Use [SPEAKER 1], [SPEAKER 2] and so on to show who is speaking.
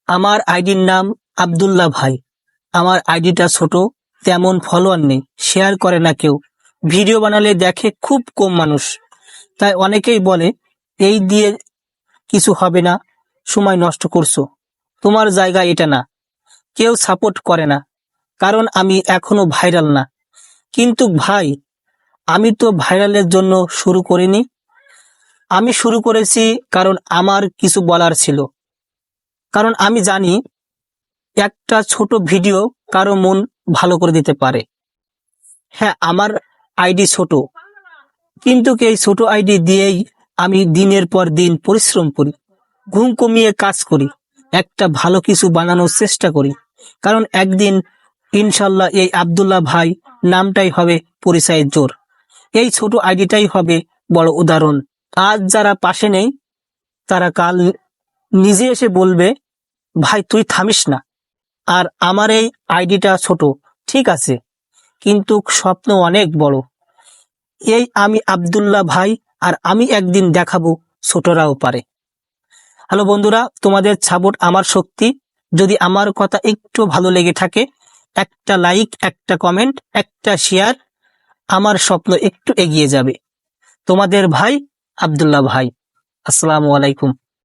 [SPEAKER 1] আমার আইডির নাম আব্দুল্লাহ ভাই। আমার আইডিটা ছোট, তেমন ফলোয়ার নেই, শেয়ার করে না কেউ, ভিডিও বানালে দেখে খুব কম মানুষ। তাই অনেকেই বলে এই দিয়ে কিছু হবে না, সময় নষ্ট করছো, তোমার জায়গা এটা না। কেউ সাপোর্ট করে না, কারণ আমি এখনো ভাইরাল না। কিন্তু ভাই, আমি তো ভাইরালের জন্য শুরু করিনি। আমি শুরু করেছি কারণ আমার কিছু বলার ছিল। কারণ আমি জানি একটা ছোট ভিডিও কারো মন ভালো করে দিতে পারে। হ্যাঁ, আমার আইডি ছোট, কিন্তু এই ছোট আইডি দিয়েই আমি দিনের পর দিন পরিশ্রম করি, ঘুম কমিয়ে কাজ করি, একটা ভালো কিছু বানানোর চেষ্টা করি। কারণ একদিন ইনশাল্লাহ এই আব্দুল্লাহ ভাই নামটাই হবে পরিচয়ের জোর। এই ছোট আইডিটাই হবে বড় উদাহরণ। আজ যারা পাশে নেই, তারা কাল নিজে এসে বলবে, ভাই তুই থামিস না। আর আমার এই আইডিটা ছোট, ঠিক আছে, কিন্তু স্বপ্ন অনেক বড়। এই আমি আব্দুল্লাহ ভাই, আর আমি একদিন দেখাবো ছোটরাও পারে। হ্যালো বন্ধুরা, তোমাদের সাপোর্ট আমার শক্তি। যদি আমার কথা একটু ভালো লেগে থাকে, একটা লাইক, একটা কমেন্ট, একটা শেয়ার, আমার স্বপ্ন একটু এগিয়ে যাবে। তোমাদের ভাই আব্দুল্লাহ ভাই। আসসালামু আলাইকুম।